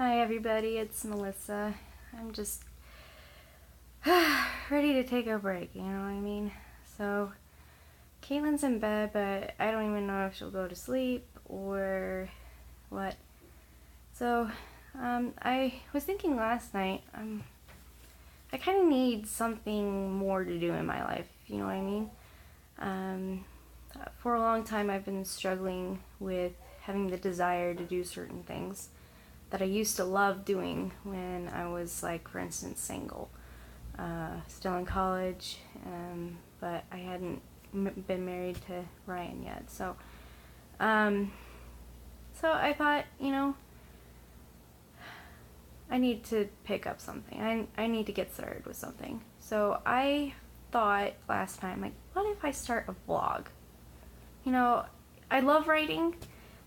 Hi everybody, it's Melissa. I'm just ready to take a break, you know what I mean? So, Caitlin's in bed, but I don't even know if she'll go to sleep or what. So, I was thinking last night, I kind of need something more to do in my life, you know what I mean? Um, for a long time, I've been struggling with having the desire to do certain things that I used to love doing when I was, like, for instance, single. Still in college, but I hadn't been married to Ryan yet. Um, so I thought, I need to pick up something. I need to get started with something. So I thought last time, like, what if I start a vlog? You know, I love writing,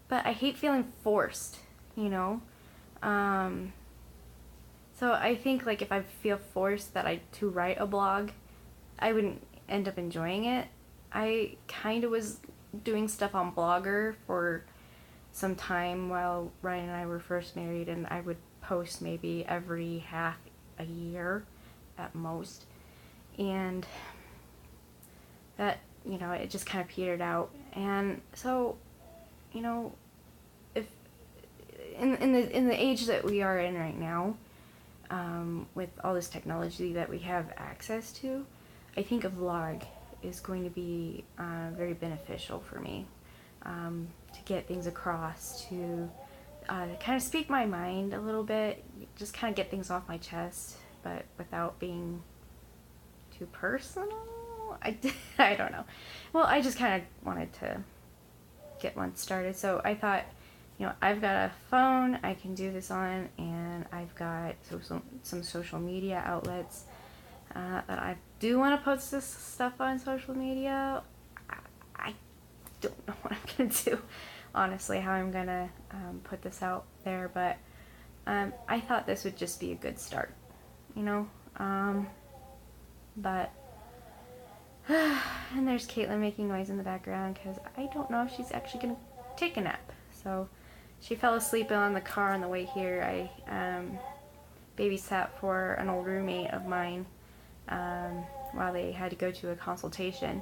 but I hate feeling forced, you know? Um, so I think, like, if I feel forced to write a blog, I wouldn't end up enjoying it. I kind of was doing stuff on Blogger for some time while Ryan and I were first married, and I would post maybe every half a year at most. And that, it just kind of petered out. And so, you know, if in the age that we are in right now, with all this technology that we have access to, I think a vlog is going to be very beneficial for me, to get things across, to kind of speak my mind a little bit, just kind of get things off my chest, but without being too personal. I don't know. Well, I just kind of wanted to get one started, so I thought, I've got a phone I can do this on, and I've got some social media outlets that I do want to post this stuff on social media. I don't know what I'm going to do, honestly, how I'm going to put this out there, but I thought this would just be a good start, but and there's Caitlin making noise in the background because I don't know if she's actually going to take a nap. So she fell asleep on the car on the way here. I babysat for an old roommate of mine while they had to go to a consultation,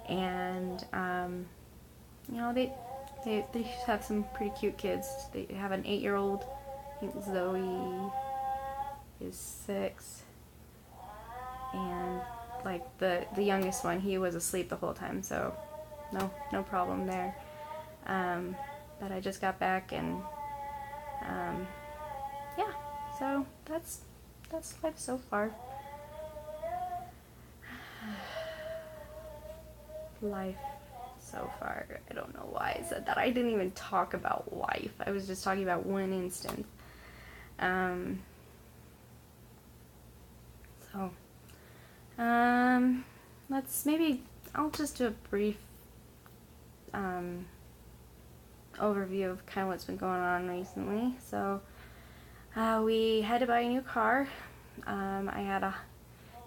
and they have some pretty cute kids. They have an 8-year-old. I think Zoe is 6, and like the youngest one, he was asleep the whole time, so no problem there. But I just got back, and yeah, so that's life so far. Life so far. I don't know why I said that. I didn't even talk about life. I was just talking about one instance. So I'll just do a brief overview of kind of what's been going on recently. So we had to buy a new car. I had a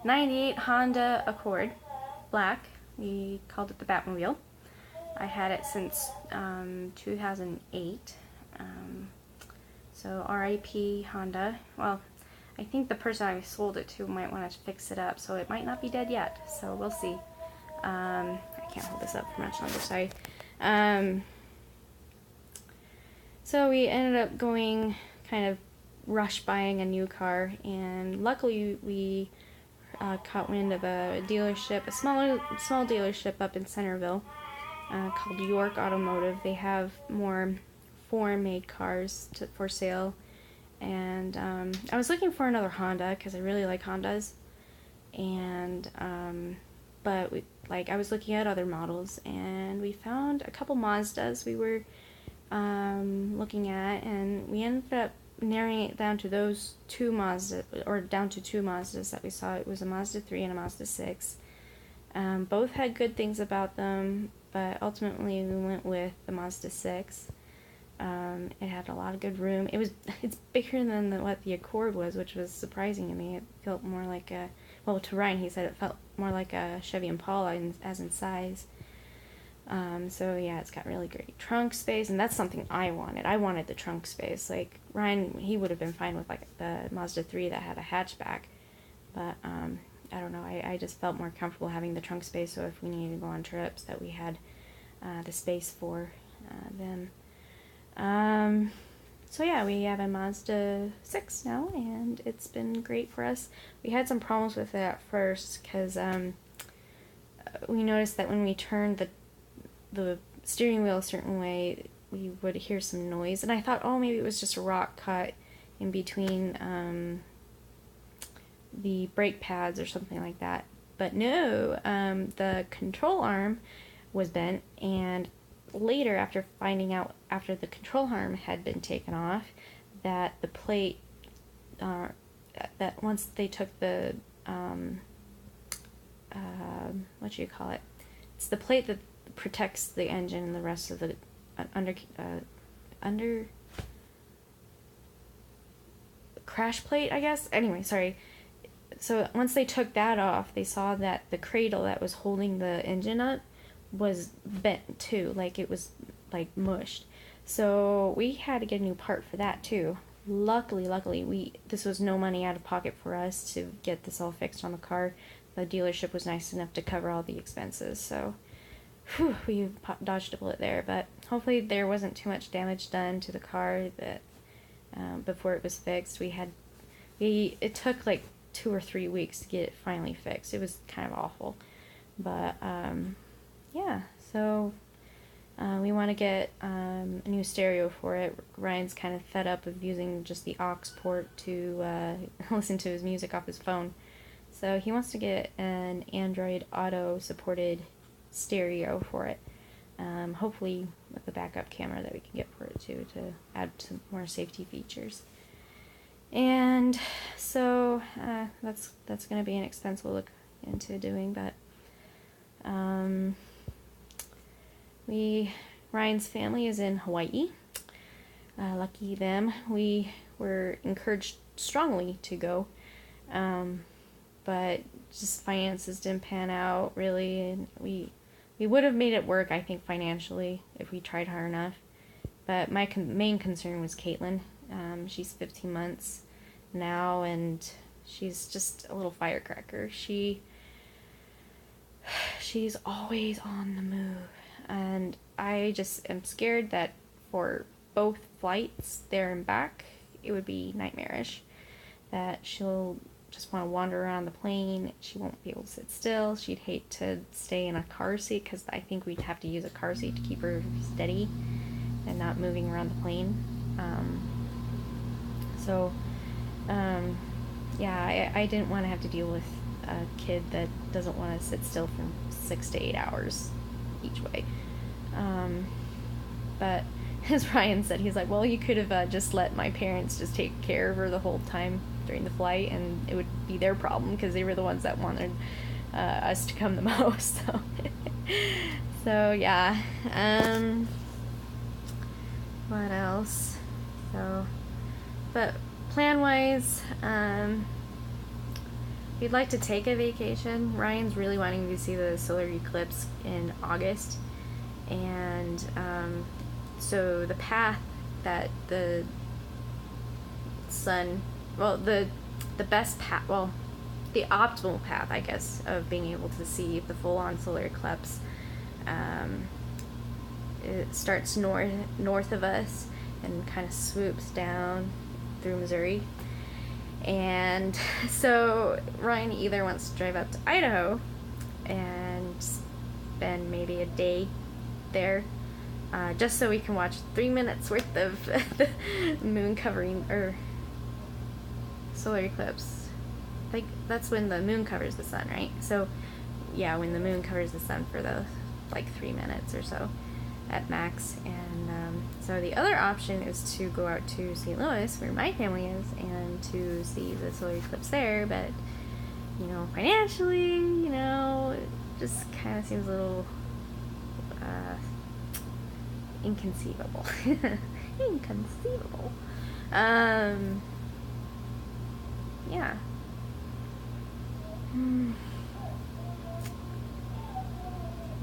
98 Honda Accord, black. We called it the Batmobile. I had it since 2008. So RIP Honda. Well, I think the person I sold it to might want to fix it up, so it might not be dead yet. So we'll see. I can't hold this up for much longer, sorry. So we ended up going kind of rush buying a new car, and luckily we caught wind of a dealership, a small dealership up in Centerville, called York Automotive. They have more foreign-made cars for sale, and I was looking for another Honda because I really like Hondas, and but I was looking at other models, and we found a couple Mazdas we were looking at, and we ended up narrowing it down to two Mazdas that we saw. It was a Mazda 3 and a Mazda 6. Both had good things about them, but ultimately we went with the Mazda 6. It had a lot of good room. It's bigger than what the Accord was, which was surprising to me. It felt more like to Ryan, he said it felt more like a Chevy Impala as in size. So yeah, it's got really great trunk space, and that's something I wanted. I wanted the trunk space. Like Ryan, he would have been fine with like the Mazda 3 that had a hatchback, but I don't know. I just felt more comfortable having the trunk space. So if we needed to go on trips, that we had the space for them. So yeah, we have a Mazda 6 now, and it's been great for us. We had some problems with it at first because we noticed that when we turned the steering wheel a certain way, we would hear some noise, and I thought, oh, maybe it was just a rock cut in between the brake pads or something like that. But no, the control arm was bent, and later, after finding out after the control arm had been taken off, that the plate, that once they took the, what do you call it? It's the plate that protects the engine and the rest of the under crash plate, I guess. Anyway, sorry. So once they took that off, they saw that the cradle that was holding the engine up was bent too, like it was like mushed. So we had to get a new part for that too. Luckily, this was no money out of pocket for us to get this all fixed on the car. The dealership was nice enough to cover all the expenses, so we dodged a bullet there. But hopefully there wasn't too much damage done to the car that before it was fixed. It took like 2 or 3 weeks to get it finally fixed. It was kind of awful, but yeah, so we want to get a new stereo for it. Ryan's kind of fed up of using just the aux port to listen to his music off his phone. So he wants to get an Android Auto supported stereo for it. Hopefully with a backup camera that we can get for it too, to add some more safety features. And so that's going to be an expense we'll look into doing, but Ryan's family is in Hawaii. Lucky them. We were encouraged strongly to go, but just finances didn't pan out really, and we would have made it work, I think, financially if we tried hard enough. But my main concern was Caitlin. She's 15 months now, and she's just a little firecracker. She's always on the move, and I just am scared that for both flights there and back, it would be nightmarish. That she'll just want to wander around the plane. She won't be able to sit still. She'd hate to stay in a car seat, because I think we'd have to use a car seat to keep her steady and not moving around the plane. Yeah, I didn't want to have to deal with a kid that doesn't want to sit still for 6 to 8 hours each way. But as Ryan said, he's like, well, you could have just let my parents just take care of her the whole time during the flight, and it would be their problem, because they were the ones that wanted us to come the most. So yeah. What else? But plan-wise, we'd like to take a vacation. Ryan's really wanting to see the solar eclipse in August, and so the path that the sun, well, the best path, well, the optimal path, I guess, of being able to see the full-on solar eclipse, it starts north of us and kind of swoops down through Missouri. And so Ryan either wants to drive up to Idaho and spend maybe a day there, just so we can watch 3 minutes worth of the moon covering, or solar eclipse. Like, that's when the moon covers the sun, right? So yeah, when the moon covers the sun for the 3 minutes or so at max. And so the other option is to go out to St. Louis, where my family is, and to see the solar eclipse there. But financially, it just kind of seems a little inconceivable. Inconceivable. Yeah.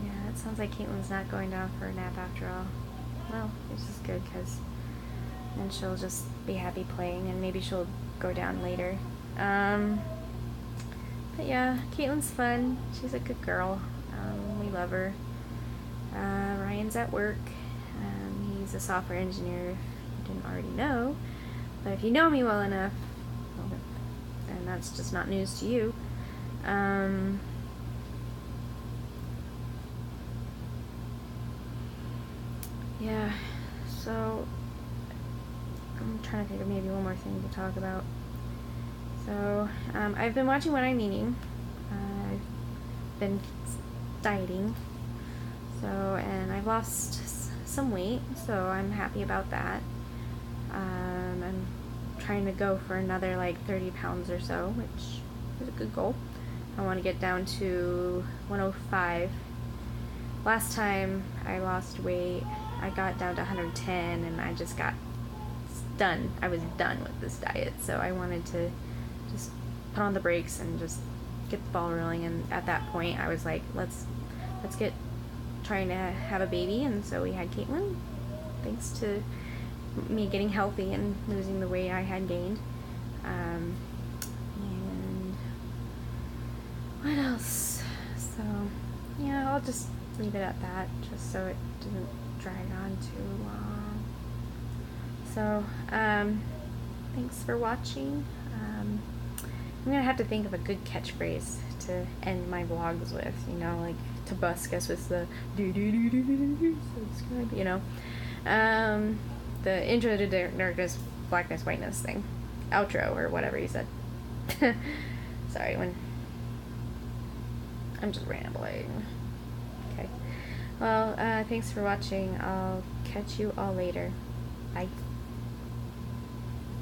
Yeah, sounds like Caitlin's not going down for a nap after all. Well, it's just good because then she'll just be happy playing, and maybe she'll go down later. But yeah, Caitlin's fun. She's a good girl. We love her. Ryan's at work. He's a software engineer, if you didn't already know. But if you know me well enough, well, then that's just not news to you. Yeah, so I'm trying to think of maybe one more thing to talk about. So, I've been watching What I'm Eating. I've been dieting. So, and I've lost some weight, so I'm happy about that. I'm trying to go for another like 30 pounds or so, which is a good goal. I want to get down to 105. Last time I lost weight, I got down to 110, and I just got done. I was done with this diet, so I wanted to just put on the brakes and just get the ball rolling. And at that point, I was like, let's get trying to have a baby. And so we had Caitlin, thanks to me getting healthy and losing the weight I had gained. And what else? So yeah, I'll just leave it at that, just so it doesn't drag on too long. So thanks for watching. I'm gonna have to think of a good catchphrase to end my vlogs with, you know, like to busk us with the subscribe, you know. The intro to Darkness, Blackness, Whiteness thing. Outro, or whatever you said. Sorry, when I'm just rambling. Okay. Well, thanks for watching. I'll catch you all later. Bye.